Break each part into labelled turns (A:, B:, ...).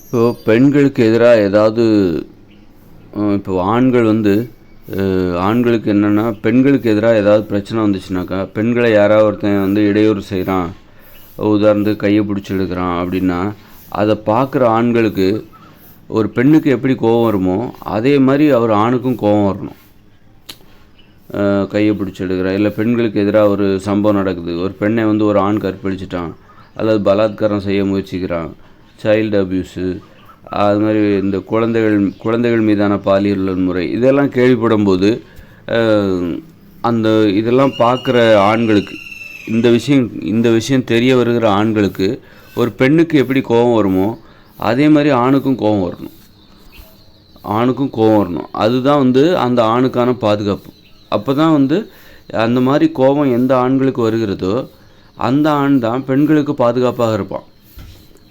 A: இப்போது பெண்களுக்கு எதிராக ஏதாவது இப்போ ஆண்கள் வந்து ஆண்களுக்கு என்னென்னா பெண்களுக்கு எதிராக ஏதாவது பிரச்சனை வந்துச்சுனாக்கா, பெண்களை யாராவது ஒருத்தன் வந்து இடையூறு செய்கிறான், உதாரணத்துக்கு கையை பிடிச்சி எடுக்கிறான் அப்படின்னா, அதை பார்க்குற ஆண்களுக்கு ஒரு பெண்ணுக்கு எப்படி கோபம் வருமோ அதே மாதிரி அவர் ஆணுக்கும் கோபம் வரணும். கையை பிடிச்சி எடுக்கிற இல்லை பெண்களுக்கு எதிராக ஒரு சம்பவம் நடக்குது, ஒரு பெண்ணை வந்து ஒரு ஆண் கற்பழிச்சிட்டான் அல்லது பலாத்காரம் செய்ய முயற்சிக்கிறான், சைல்டு அப்யூஸு, அது மாதிரி இந்த குழந்தைகள் மீதான பாலியல் வன்முறை இதெல்லாம் கேள்விப்படும் போது இதெல்லாம் பார்க்குற ஆண்களுக்கு இந்த விஷயம் தெரிய வருகிற ஆண்களுக்கு ஒரு பெண்ணுக்கு எப்படி கோபம் வருமோ அதே மாதிரி ஆணுக்கும் கோபம் வரணும். அதுதான் வந்து அந்த ஆணுக்கான பாதுகாப்பு. அப்போ தான் வந்து அந்த மாதிரி கோபம் எந்த ஆண்களுக்கு வருகிறதோ அந்த ஆண் தான் பெண்களுக்கு பாதுகாப்பாக இருப்பான்.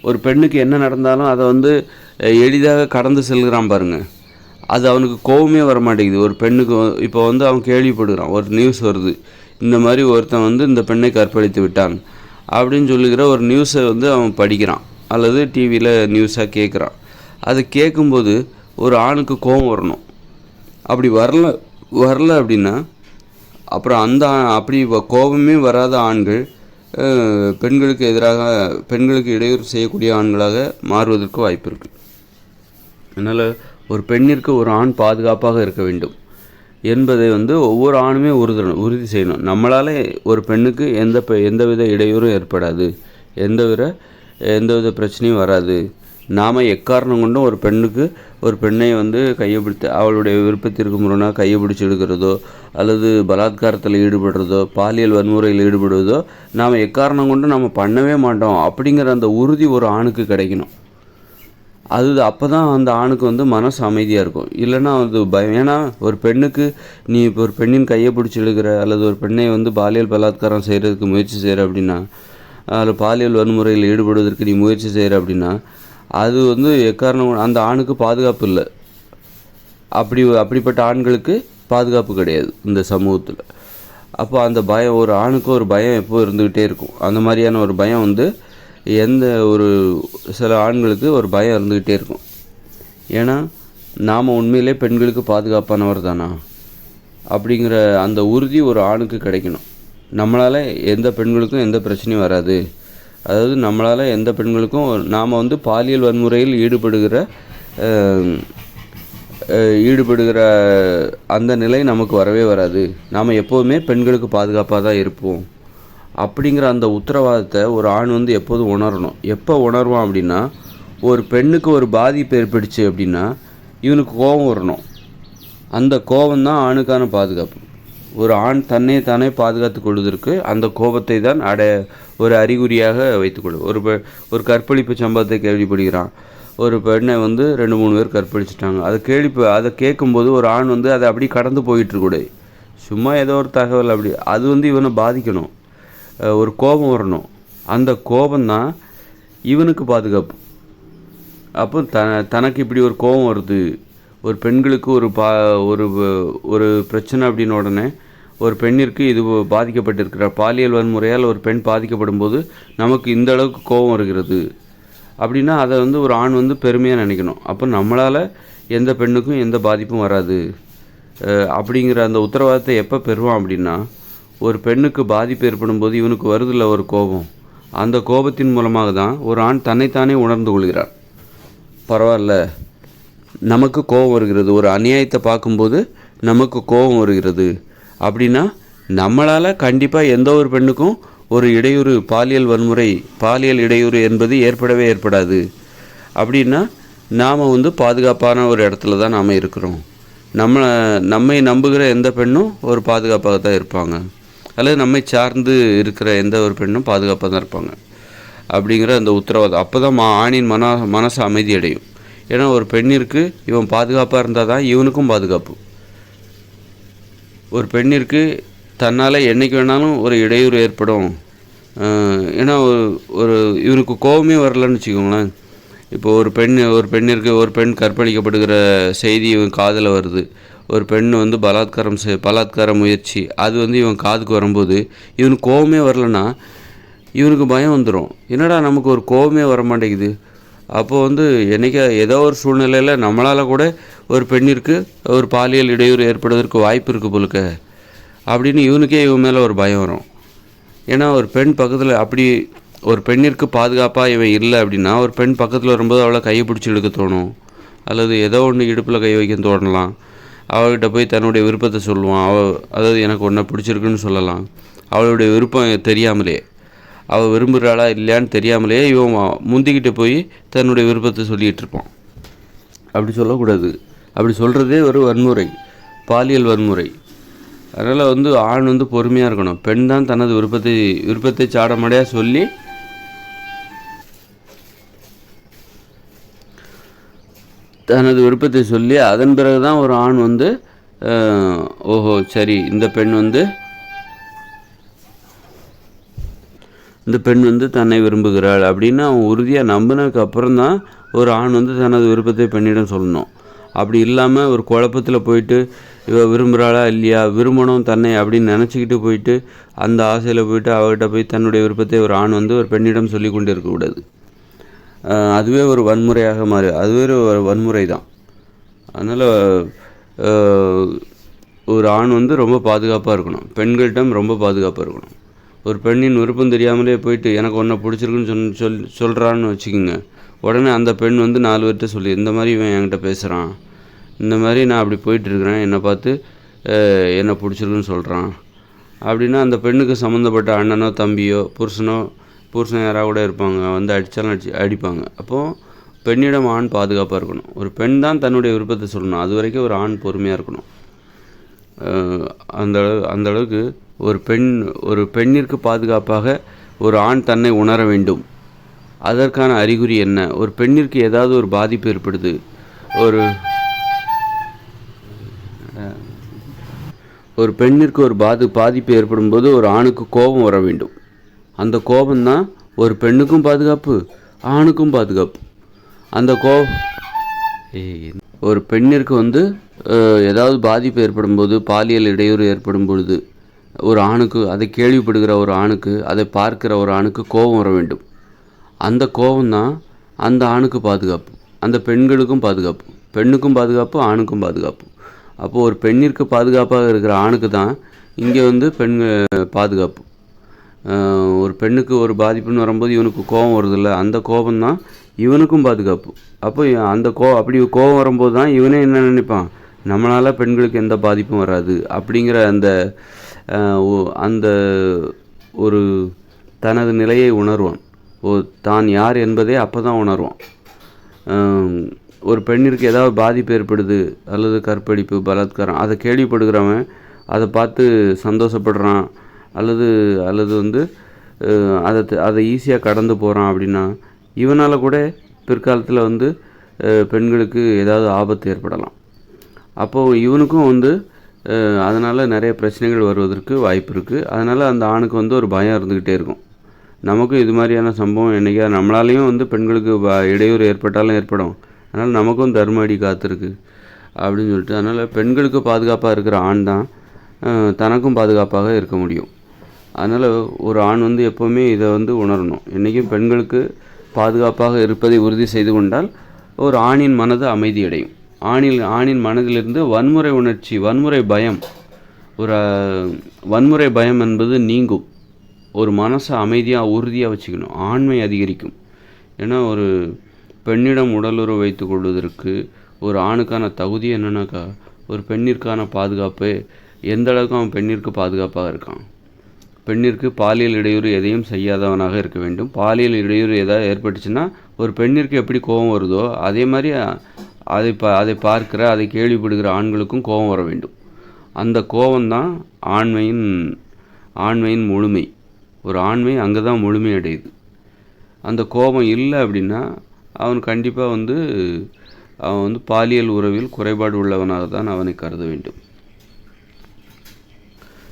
A: ஒரு பெண்ணுக்கு என்ன நடந்தாலும் அதை வந்து எளிதாக கடந்து செல்கிறான் பாருங்கள், அது அவனுக்கு கோபமே வர மாட்டேங்குது. ஒரு பெண்ணுக்கு இப்போ வந்து அவன் கேள்விப்படுகிறான், ஒரு நியூஸ் வருது, இந்த மாதிரி ஒருத்தன் வந்து இந்த பெண்ணை கற்பழித்து விட்டான் அப்படின்னு சொல்லுகிற ஒரு நியூஸை வந்து அவன் படிக்கிறான் அல்லது டிவியில் நியூஸாக கேட்குறான். அதை கேட்கும்போது ஒரு ஆணுக்கு கோபம் வரணும். அப்படி வரல அப்படின்னா அப்புறம் அப்படி கோபமே வராத ஆண்கள் பெண்களுக்கு இடையூறு செய்யக்கூடிய ஆண்களாக மாறுவதற்கு வாய்ப்பு இருக்குது. அதனால் ஒரு பெண்ணிற்கு ஒரு ஆண் பாதுகாப்பாக இருக்க வேண்டும் என்பதை வந்து ஒவ்வொரு ஆணுமே உறுதி செய்யணும். நம்மளால் ஒரு பெண்ணுக்கு எந்தவித இடையூறும் ஏற்படாது, எந்தவித பிரச்சனையும் வராது. நாம் எக்காரணம் கொண்டும் ஒரு பெண்ணை வந்து கையை பிடித்து அவளுடைய விருப்பத்திற்கு முரணாக கையை பிடிச்சி எடுக்கிறதோ அல்லது பலாத்காரத்தில் ஈடுபடுறதோ பாலியல் வன்முறையில் ஈடுபடுவதோ நாம் எக்காரணம் கொண்டும் நம்ம பண்ணவே மாட்டோம் அப்படிங்கிற அந்த உறுதி ஒரு ஆணுக்கு கிடைக்கணும். அப்போ தான் அந்த ஆணுக்கு வந்து மனசு அமைதியாக இருக்கும். இல்லைன்னா அது பயம். ஏன்னா ஒரு பெண்ணுக்கு நீ இப்போ ஒரு பெண்ணின் கையை பிடிச்சி எடுக்கிற அல்லது ஒரு பெண்ணை வந்து பாலியல் பலாத்காரம் செய்கிறதுக்கு முயற்சி செய்கிற அப்படின்னா, அதில் பாலியல் வன்முறையில் ஈடுபடுவதற்கு நீ முயற்சி செய்கிற அப்படின்னா அது வந்து எக்காரணம் அந்த ஆணுக்கு பாதுகாப்பு இல்லை. அப்படிப்பட்ட ஆண்களுக்கு பாதுகாப்பு கிடையாது இந்த சமூகத்தில். அப்போ அந்த பயம் ஒரு ஆணுக்கு ஒரு பயம் எப்போ இருந்துக்கிட்டே இருக்கும். அந்த மாதிரியான ஒரு பயம் வந்து சில ஆண்களுக்கு ஒரு பயம் இருந்துக்கிட்டே இருக்கும். ஏன்னா நாம் உண்மையிலே பெண்களுக்கு பாதுகாப்பானவர் தானா அப்படிங்கிற அந்த உறுதி ஒரு ஆணுக்கு கிடைக்கணும். நம்மளால் எந்த பெண்களுக்கும் எந்த பிரச்சனையும் வராது, அதாவது நம்மளால் எந்த பெண்களுக்கும் நாம் வந்து பாலியல் வன்முறையில் ஈடுபடுகிற அந்த நிலை நமக்கு வரவே வராது, நாம் எப்போதுமே பெண்களுக்கு பாதுகாப்பாக தான் இருப்போம் அப்படிங்கிற அந்த உத்தரவாதத்தை ஒரு ஆண் வந்து எப்போதும் உணரணும். எப்போ உணர்வான் அப்படின்னா, ஒரு பெண்ணுக்கு ஒரு பாதிப்பு ஏற்பட்டுச்சு அப்படின்னா இவனுக்கு கோபம் வரணும். அந்த கோபம்தான் ஆணுக்கான பாதுகாப்பு. ஒரு ஆண் தானே பாதுகாத்து கொள்வதற்கு அந்த கோபத்தை தான் ஒரு அறிகுறியாக வைத்துக்கொள்ளும். ஒரு கற்பழிப்பு சம்பவத்தை கேள்விப்படுகிறான், ஒரு பெண்ணை வந்து 2-3 பேர் கற்பழிச்சிட்டாங்க. அதை கேட்கும்போது ஒரு ஆண் வந்து அதை அப்படி கடந்து போயிட்டுருக்கூடாது. சும்மா ஏதோ ஒரு தகவல் அப்படி அது வந்து இவனை பாதிக்கணும். ஒரு கோபம் வரணும். அந்த கோபம்தான் இவனுக்கு பாதுகாப்பு. அப்போ தனக்கு இப்படி ஒரு கோபம் வருது, ஒரு பெண்களுக்கு ஒரு பிரச்சனை அப்படின்னு உடனே ஒரு பெண்ணிற்கு இது பாதிக்கப்பட்டிருக்கிறார், பாலியல் வன்முறையால் ஒரு பெண் பாதிக்கப்படும் போது நமக்கு இந்த அளவுக்கு கோபம் வருகிறது அப்படின்னா அதை வந்து ஒரு ஆண் வந்து பெருமையாக நினைக்கணும். அப்போ நம்மளால் எந்த பெண்ணுக்கும் எந்த பாதிப்பும் வராது அப்படிங்கிற அந்த உத்தரவாதத்தை எப்போ பெறுவான் அப்படின்னா, ஒரு பெண்ணுக்கு பாதிப்பு ஏற்படும் போது இவனுக்கு வருதில்ல ஒரு கோபம், அந்த கோபத்தின் மூலமாக தான் ஒரு ஆண் தன்னைத்தானே உணர்ந்து கொள்கிறார். பரவாயில்ல, நமக்கு கோபம் வருகிறது, ஒரு அநியாயத்தை பார்க்கும்போது நமக்கு கோபம் வருகிறது அப்படின்னா நம்மளால் கண்டிப்பாக எந்த ஒரு பெண்ணுக்கும் ஒரு இடையூறு, பாலியல் இடையூறு என்பது ஏற்படாது அப்படின்னா நாம் வந்து பாதுகாப்பான ஒரு இடத்துல தான் நாம் இருக்கிறோம். நம்மை நம்புகிற எந்த பெண்ணும் ஒரு பாதுகாப்பாக தான் இருப்பாங்க, அல்லது நம்மை சார்ந்து இருக்கிற எந்த ஒரு பெண்ணும் பாதுகாப்பாக தான் இருப்பாங்க அப்படிங்கிற அந்த உத்தரவாதம். அப்போ தான் ஆணின் மனசு அமைதி அடையும். ஏன்னா ஒரு பெண்ணிற்கு இவன் பாதுகாப்பாக இருந்தால் தான் இவனுக்கும் பாதுகாப்பு. ஒரு பெண்ணிற்கு தன்னால் என்றைக்கு வேணாலும் ஒரு இடையூறு ஏற்படும். ஏன்னா இவனுக்கு கோபமே வரலன்னு வச்சுக்கோங்களேன். இப்போ ஒரு பெண் கற்பழிக்கப்படுகிற செய்தி இவன் காதில் வருது, ஒரு பெண் வந்து பலாத்கார முயற்சி அது வந்து இவன் காதுக்கு வரும்போது இவனுக்கு கோபமே வரலன்னா இவனுக்கு பயம் வந்துடும். என்னடா நமக்கு ஒரு கோபமே வர மாட்டேங்குது, அப்போது வந்து என்றைக்கா ஏதோ ஒரு சூழ்நிலையில் நம்மளால் கூட ஒரு பெண்ணிற்கு ஒரு பாலியல் இடையூறு ஏற்படுவதற்கு வாய்ப்பு இருக்குது போலுக்க அப்படின்னு இவனுக்கே இவன் மேலே ஒரு பயம் வரும். ஏன்னா ஒரு பெண் பக்கத்தில் அப்படி ஒரு பெண்ணிற்கு பாதுகாப்பாக இவன் இல்லை அப்படின்னா ஒரு பெண் பக்கத்தில் வரும்போது அவளை கையை பிடிச்சி இழுக்க தோணும், அல்லது ஏதோ ஒன்று இடுப்பில் கை வைக்க தோணலாம். அவள்கிட்ட போய் தன்னுடைய விருப்பத்தை சொல்லுவான். அதாவது எனக்கு ஒன்றை பிடிச்சிருக்குன்னு சொல்லலாம். அவளுடைய விருப்பம் தெரியாமலே, அவள் விரும்புகிறாளா இல்லையான்னு தெரியாமலே இவன் முந்திக்கிட்டு போய் தன்னுடைய விருப்பத்தை சொல்லிகிட்டு இருப்பான். அப்படி சொல்லக்கூடாது. அப்படி சொல்கிறதே ஒரு வன்முறை, பாலியல் வன்முறை. அதனால் வந்து ஆண் வந்து பொறுமையாக இருக்கணும். பெண் தான் தனது விருப்பத்தை சாடமடையாக சொல்லி அதன் பிறகு தான் ஒரு ஆண் வந்து ஓஹோ சரி இந்த பெண் வந்து தன்னை விரும்புகிறாள் அப்படின்னு அவன் உறுதியாக நம்பினதுக்கு அப்புறம் தான் ஒரு ஆண் வந்து தனது விருப்பத்தை பெண்ணிடம் சொல்லணும். அப்படி இல்லாமல் ஒரு குழப்பத்தில் போயிட்டு இவ விரும்புகிறாளா இல்லையா, விரும்பணும் தன்னை அப்படின்னு நினச்சிக்கிட்டு போயிட்டு அந்த ஆசையில் போயிட்டு அவகிட்ட போய் தன்னுடைய விருப்பத்தை ஒரு ஆண் வந்து ஒரு பெண்ணிடம் சொல்லி கொண்டு இருக்கக்கூடாது. அதுவே ஒரு வன்முறையாக அதுவே ஒரு வன்முறை தான். அதனால் ஒரு ஆண் வந்து ரொம்ப பாதுகாப்பாக இருக்கணும், பெண்கள்கிட்ட ரொம்ப பாதுகாப்பாக இருக்கணும். ஒரு பெண்ணின் விருப்பம் தெரியாமலே போயிட்டு எனக்கு ஒன்றை பிடிச்சிருக்குன்னு சொல்கிறான்னு வச்சுக்கோங்க. உடனே அந்த பெண் வந்து 4 பேர்கிட்ட சொல்லி இந்த மாதிரி இவன் என்கிட்ட பேசுகிறான், இந்த மாதிரி நான் அப்படி போயிட்டுருக்கிறேன், என்னை பார்த்து என்னை பிடிச்சிருக்குன்னு சொல்கிறான் அப்படின்னா அந்த பெண்ணுக்கு சம்மந்தப்பட்ட அண்ணனோ தம்பியோ புருஷன் யாராவது கூட இருப்பாங்க, வந்து அடித்தாலும் அடிப்பாங்க. அப்போது பெண்ணிடம் ஆண் பாதுகாப்பாக இருக்கணும். ஒரு பெண் தான் தன்னுடைய விருப்பத்தை சொல்லணும். அது வரைக்கும் ஒரு ஆண் பொறுமையாக இருக்கணும். அந்த அளவுக்கு ஒரு பெண்ணிற்கு பாதுகாப்பாக ஒரு ஆண் தன்னை உணர வேண்டும். அதற்கான அறிகுறி என்ன? ஒரு பெண்ணிற்கு ஏதாவது ஒரு பாதிப்பு ஏற்படுது, ஒரு பெண்ணிற்கு ஒரு பாதிப்பு ஏற்படும் போது ஒரு ஆணுக்கு கோபம் வர வேண்டும். அந்த கோபம்தான் ஒரு பெண்ணுக்கும் பாதுகாப்பு, ஆணுக்கும் பாதுகாப்பு. அந்த ஒரு பெண்ணிற்கு வந்து ஏதாவது பாதிப்பு ஏற்படும் போது, பாலியல் இடையூறு ஏற்படும் பொழுது ஒரு ஆணுக்கு, அதை கேள்விப்படுகிற ஒரு ஆணுக்கு, அதை பார்க்கிற ஒரு ஆணுக்கு கோபம் வர வேண்டும். அந்த கோபம்தான் அந்த ஆணுக்கு பாதுகாப்பு, அந்த பெண்களுக்கும் பாதுகாப்பு, பெண்ணுக்கும் பாதுகாப்பு, ஆணுக்கும் பாதுகாப்பு. அப்போது ஒரு பெண்ணிற்கு பாதுகாப்பாக இருக்கிற ஆணுக்கு தான் இங்கே வந்து பாதுகாப்பு. ஒரு பெண்ணுக்கு ஒரு பாதிப்புன்னு வரும்போது இவனுக்கு கோபம் வருதில்ல, அந்த கோபம்தான் இவனுக்கும் பாதுகாப்பு. அப்போ அப்படி கோபம் வரும்போது தான் இவனே என்ன நினைப்பான், நம்மளால் பெண்களுக்கு எந்த பாதிப்பும் வராது அப்படிங்கிற அந்த ஒரு தனது நிலையை உணர்வான். தான் யார் என்பதை அப்போ தான் உணர்வான். ஒரு பெண்ணிற்கு ஏதாவது பாதிப்பு ஏற்படுது, அல்லது கற்பழிப்பு, பலாத்காரம், அதை கேள்விப்படுகிறவன் அதை பார்த்து சந்தோஷப்படுறான், அல்லது வந்து அதை ஈஸியாக கடந்து போகிறான் அப்படின்னா இவனால் கூட பிற்காலத்தில் வந்து பெண்களுக்கு ஏதாவது ஆபத்து ஏற்படலாம். அப்போது இவனுக்கும் வந்து அதனால் நிறைய பிரச்சனைகள் வருவதற்கு வாய்ப்பு இருக்குது. அதனால் அந்த ஆணுக்கு வந்து ஒரு பயம் இருந்துக்கிட்டே இருக்கும். நமக்கும் இது மாதிரியான சம்பவம் என்றைக்கா நம்மளாலேயும் வந்து பெண்களுக்கு இடையூறு ஏற்பட்டாலும் ஏற்படும். அதனால் நமக்கும் தர்ம அடி காத்திருக்கு அப்படின்னு சொல்லிட்டு, அதனால் பெண்களுக்கு பாதுகாப்பாக இருக்கிற ஆண் தான் தனக்கும் பாதுகாப்பாக இருக்க முடியும். அதனால் ஒரு ஆண் வந்து எப்போவுமே இதை வந்து உணரணும். என்றைக்கும் பெண்களுக்கு பாதுகாப்பாக இருப்பதை உறுதி செய்து கொண்டால் ஒரு ஆணின் மனது அமைதியடையும். ஆணின் மனதிலிருந்து வன்முறை உணர்ச்சி, வன்முறை பயம் என்பது நீங்கும். ஒரு மனசை அமைதியாக உறுதியாக வச்சுக்கணும், ஆண்மை அதிகரிக்கும். ஏன்னா ஒரு பெண்ணிடம் உடலுறவு வைத்து கொள்வதற்கு ஒரு ஆணுக்கான தகுதி என்னன்னாக்கா, ஒரு பெண்ணிற்கான பாதுகாப்பு எந்த அளவுக்கு அவன் பெண்ணிற்கு பாதுகாப்பாக இருக்கான். பெண்ணிற்கு பாலியல் இடையூறு எதையும் செய்யாதவனாக இருக்க வேண்டும். பாலியல் இடையூறு எதாவது ஏற்பட்டுச்சுன்னா ஒரு பெண்ணிற்கு எப்படி கோபம் வருதோ அதே மாதிரி அதை பார்க்கிற, அதை கேள்விப்படுகிற ஆண்களுக்கும் கோபம் வர வேண்டும். அந்த கோபம்தான் ஆண்மையின் முழுமை. ஒரு ஆண்மை அங்கே தான் முழுமை அடையுது. அந்த கோபம் இல்லை அப்படின்னா அவன் கண்டிப்பாக அவன் வந்து பாலியல் உறவில் குறைபாடு உள்ளவனாக தான் அவனை கருத வேண்டும்.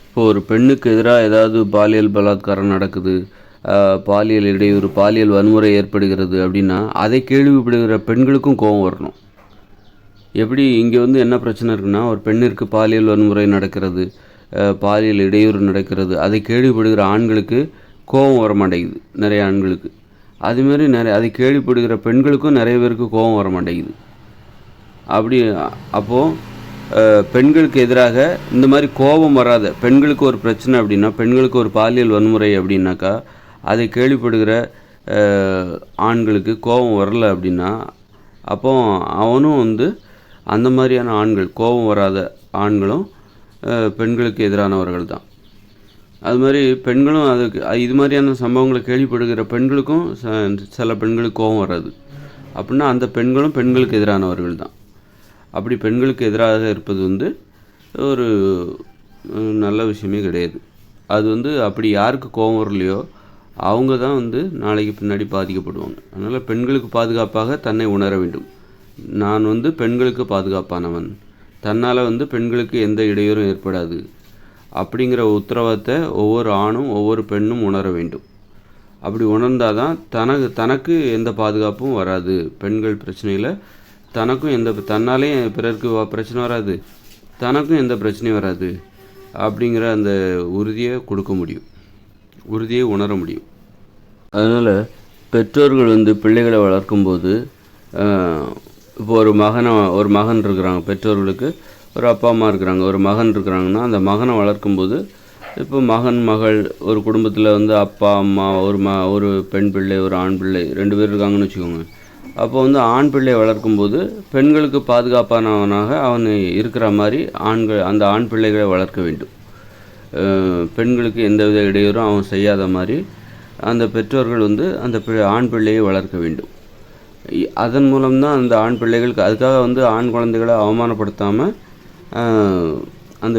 A: இப்போ ஒரு பெண்ணுக்கு எதிராக ஏதாவது பாலியல் பலாத்காரம் நடக்குது, பாலியல் இடையூறு, பாலியல் வன்முறை ஏற்படுகிறது அப்படின்னா அதை கேள்விப்படுகிற பெண்களுக்கும் கோபம் வரணும். எப்படி இங்கே வந்து என்ன பிரச்சனை இருக்குன்னா, ஒரு பெண்ணிற்கு பாலியல் வன்முறை நடக்கிறது, பாலியல் இடையூறு நடக்கிறது, அதை கேள்விப்படுகிற ஆண்களுக்கு கோபம் வர மாட்டேங்குது நிறைய ஆண்களுக்கு. அதுமாரி அதை கேள்விப்படுகிற பெண்களுக்கும் நிறைய பேருக்கு கோபம் வர மாட்டேங்குது. அப்படி அப்போது பெண்களுக்கு எதிராக இந்த மாதிரி கோபம் வராத, பெண்களுக்கு ஒரு பிரச்சனை அப்படின்னா, பெண்களுக்கு ஒரு பாலியல் வன்முறை அப்படின்னாக்கா, அதை கேள்விப்படுகிற ஆண்களுக்கு கோபம் வரல அப்படின்னா, அப்போ அவனும் அந்த மாதிரியான ஆண்கள், கோபம் வராத ஆண்களும் பெண்களுக்கு எதிரானவர்கள் தான். அது மாதிரி பெண்களும் இது மாதிரியான சம்பவங்களை கேள்விப்படுகிற பெண்களுக்கும் சில பெண்களுக்கு கோபம் வராது அப்படின்னா, அந்த பெண்களும் பெண்களுக்கு எதிரானவர்கள் தான். அப்படி பெண்களுக்கு எதிராக இருப்பது ஒரு நல்ல விஷயமே கிடையாது. அது அப்படி யாருக்கு கோபம் வரலையோ அவங்க தான் நாளைக்கு பின்னாடி பாதிக்கப்படுவாங்க. அதனால் பெண்களுக்கு பாதுகாப்பாக தன்னை உணர வேண்டும். நான் பெண்களுக்கு பாதுகாப்பானவன், தன்னால் பெண்களுக்கு எந்த இடையூறும் ஏற்படாது அப்படிங்கிற உத்தரவாதத்தை ஒவ்வொரு ஆணும் ஒவ்வொரு பெண்ணும் உணர வேண்டும். அப்படி உணர்ந்தால் தான் தனக்கு எந்த பாதுகாப்பும் வராது. பெண்கள் பிரச்சனையில் தனக்கும் தன்னாலே பிறருக்கு பிரச்சனை வராது, தனக்கும் எந்த பிரச்சனையும் வராது அப்படிங்கிற அந்த உறுதியை கொடுக்க முடியும், உறுதியை உணர முடியும். அதனால் பெற்றோர்கள் பிள்ளைகளை வளர்க்கும்போது, இப்போ ஒரு மகன் இருக்கிறாங்க, பெற்றோர்களுக்கு ஒரு அப்பா அம்மா இருக்கிறாங்க, ஒரு மகன் இருக்கிறாங்கன்னா அந்த மகனை வளர்க்கும்போது, இப்போ மகள் ஒரு குடும்பத்தில் அப்பா அம்மா, ஒரு பெண் பிள்ளை ஒரு ஆண் பிள்ளை 2 பேர் இருக்காங்கன்னு வச்சுக்கோங்க. அப்போ ஆண் பிள்ளையை வளர்க்கும்போது பெண்களுக்கு பாதுகாப்பானவனாக அவன் இருக்கிற மாதிரி அந்த ஆண் பிள்ளைகளை வளர்க்க வேண்டும். பெண்களுக்கு எந்தவித இடையூறும் அவன் செய்யாத மாதிரி அந்த பெற்றோர்கள் அந்த ஆண் பிள்ளையை வளர்க்க வேண்டும். அதன் மூலம்தான் அந்த ஆண் பிள்ளைகளுக்கு, அதுக்காக ஆண் குழந்தைகளை அவமானப்படுத்தாமல் அந்த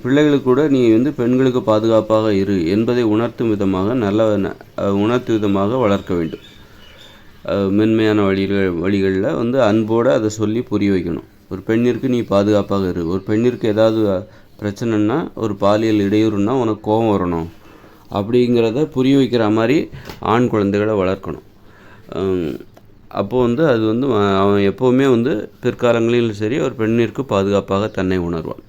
A: பிள்ளைகளுக்கு கூட நீ பெண்களுக்கு பாதுகாப்பாக இரு என்பதை உணர்த்தும் விதமாக வளர்க்க வேண்டும். மென்மையான வழிகளில் அன்போடு அதை சொல்லி புரிய வைக்கணும். ஒரு பெண்ணிற்கு நீ பாதுகாப்பாக இரு, ஒரு பெண்ணிற்கு ஏதாவது பிரச்சனைன்னா, ஒரு பாலியல் இடையூறுன்னா உனக்கு கோபம் வரணும் அப்படிங்கிறத புரிய வைக்கிற மாதிரி ஆண் குழந்தைகளை வளர்க்கணும். அப்போது அது அவன் எப்போவுமே பிற்காலங்களிலும் சரி ஒரு பெண்ணிற்கு பாதுகாப்பாக தன்னை உணர்வான்.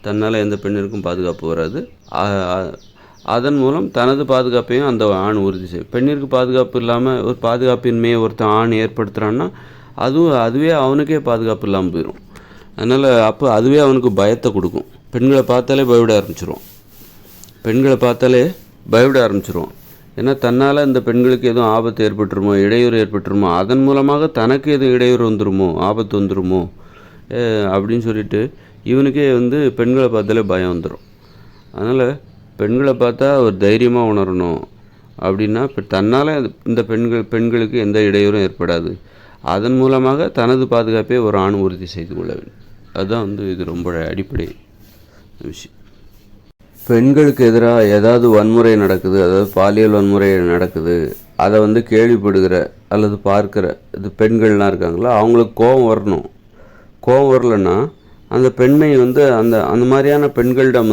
A: தன்னால் எந்த பெண்ணிற்கும் பாதுகாப்பு வராது. அதன் மூலம் தனது பாதுகாப்பையும் அந்த ஆண் உறுதி செய்யும். பெண்ணிற்கு பாதுகாப்பு இல்லாமல் ஒரு பாதுகாப்பின்மையை ஒருத்தன் ஆண் ஏற்படுத்துகிறான்னா அதுவே அவனுக்கே பாதுகாப்பு இல்லாமல் போயிடும். அதனால் அப்போ அதுவே அவனுக்கு பயத்தை கொடுக்கும். பெண்களை பார்த்தாலே பயப்பட ஆரம்பிச்சிருவான். ஏன்னா தன்னால் இந்த பெண்களுக்கு எதுவும் ஆபத்து ஏற்பட்டுருமோ, இடையூறு ஏற்பட்டுருமோ, அதன் மூலமாக தனக்கு எதுவும் இடையூறு வந்துருமோ, ஆபத்து வந்துருமோ அப்படின்னு சொல்லிட்டு இவனுக்கே பெண்களை பார்த்தாலே பயம் வந்துடும். அதனால் பெண்களை பார்த்தா ஒரு தைரியமாக உணரணும். அப்படின்னா தன்னால் இந்த பெண்களுக்கு எந்த இடையூறும் ஏற்படாது. அதன் மூலமாக தனது பாதுகாப்பை ஒரு ஆண் உறுதி செய்து கொள்ள வேண்டும். அதுதான் இது ரொம்ப அடிப்படை விஷயம். பெண்களுக்கு எதிராக ஏதாவது வன்முறை நடக்குது, அதாவது பாலியல் வன்முறை நடக்குது, அதை கேள்விப்படுகிற அல்லது பார்க்குற பெண்கள்லாம் இருக்காங்களா, அவங்களுக்கு கோபம் வரணும். கோபம் வரலைன்னா அந்த பெண்மை அந்த மாதிரியான பெண்களிடம்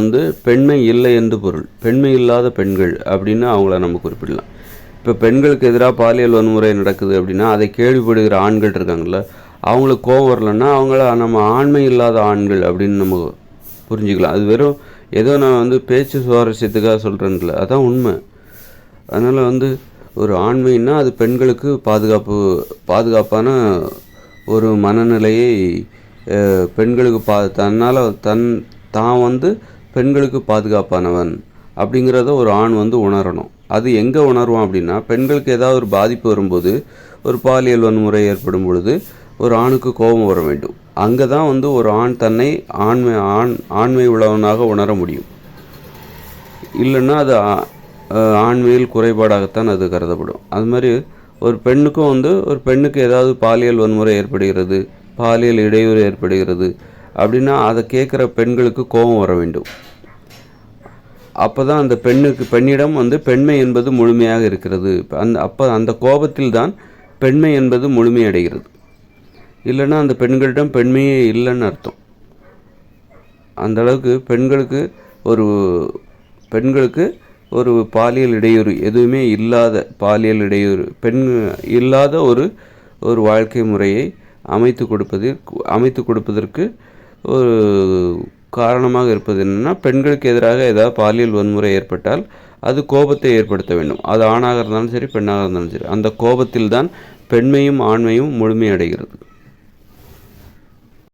A: பெண்மை இல்லை என்று பொருள். பெண்மை இல்லாத பெண்கள் அப்படின்னு அவங்கள நம்ம குறிப்பிடலாம். இப்போ பெண்களுக்கு எதிராக பாலியல் வன்முறை நடக்குது அப்படின்னா அதை கேள்விப்படுகிற ஆண்கள் இருக்காங்கள்ல, அவங்களுக்கு கோபம் வரலைன்னா அவங்கள நம்ம ஆண்மை இல்லாத ஆண்கள் அப்படின்னு நம்ம புரிஞ்சுக்கலாம். அது வெறும் ஏதோ நான் பேச்சு சுவாரஸ்யத்துக்காக சொல்கிறேன்ல, அதான் உண்மை. அதனால் ஒரு ஆண்மைன்னா அது பெண்களுக்கு பாதுகாப்பான ஒரு மனநிலையை பெண்களுக்கு தன்னால் தான் பெண்களுக்கு பாதுகாப்பானவன் அப்படிங்கிறத ஒரு ஆண் உணரணும். அது எங்கே உணர்வான் அப்படின்னா, பெண்களுக்கு ஏதாவது ஒரு பாதிப்பு வரும்போது, ஒரு பாலியல் வன்முறை ஏற்படும் பொழுது ஒரு ஆணுக்கு கோபம் வர வேண்டும். அங்கே தான் ஒரு ஆண் தன்னை ஆண்மை உள்ளவனாக உணர முடியும். இல்லைன்னா அது ஆண்மையில் குறைபாடாகத்தான் அது கருதப்படும். அது மாதிரி ஒரு பெண்ணுக்கும் ஒரு பெண்ணுக்கு ஏதாவது பாலியல் வன்முறை ஏற்படுகிறது, பாலியல் இடையூறு ஏற்படுகிறது அப்படின்னா அதை கேட்குற பெண்களுக்கு கோபம் வர வேண்டும். அப்போ தான் அந்த பெண்ணிடம் பெண்மை என்பது முழுமையாக இருக்கிறது. அப்போ அந்த கோபத்தில் தான் பெண்மை என்பது முழுமையடைகிறது. இல்லைன்னா அந்த பெண்களிடம் பெண்மையே இல்லைன்னு அர்த்தம். அந்த அளவுக்கு பெண்களுக்கு ஒரு பாலியல் இடையூறு எதுவுமே இல்லாத, பாலியல் இடையூறு இல்லாத ஒரு வாழ்க்கை முறையை அமைத்து கொடுப்பதற்கு ஒரு காரணமாக இருப்பது என்னென்னா, பெண்களுக்கு எதிராக ஏதாவது பாலியல் வன்முறை ஏற்பட்டால் அது கோபத்தை ஏற்படுத்த வேண்டும். அது ஆணாக இருந்தாலும் சரி, பெண்ணாக இருந்தாலும் சரி. அந்த கோபத்தில் தான் பெண்மையும் ஆண்மையும் முழுமையடைகிறது.